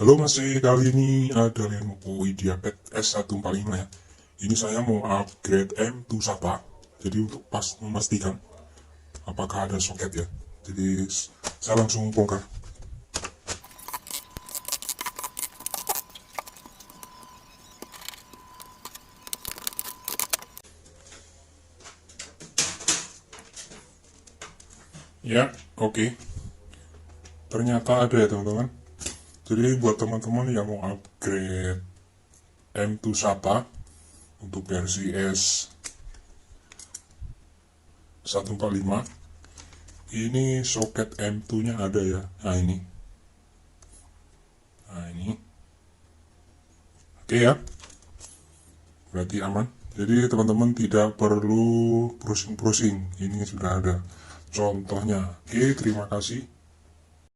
Halo Mas, kali ini ada Lenovo IdeaPad S145 ya. Ini saya mau upgrade M2 SATA. Jadi untuk memastikan apakah ada soket ya. Jadi saya langsung bongkar. Ya, oke. Ternyata ada ya teman-teman. Jadi buat teman-teman yang mau upgrade M2 SATA untuk versi S145, ini soket M2 nya ada ya. Nah ini oke ya, berarti aman. Jadi teman-teman tidak perlu browsing-browsing, ini sudah ada contohnya. Oke, terima kasih.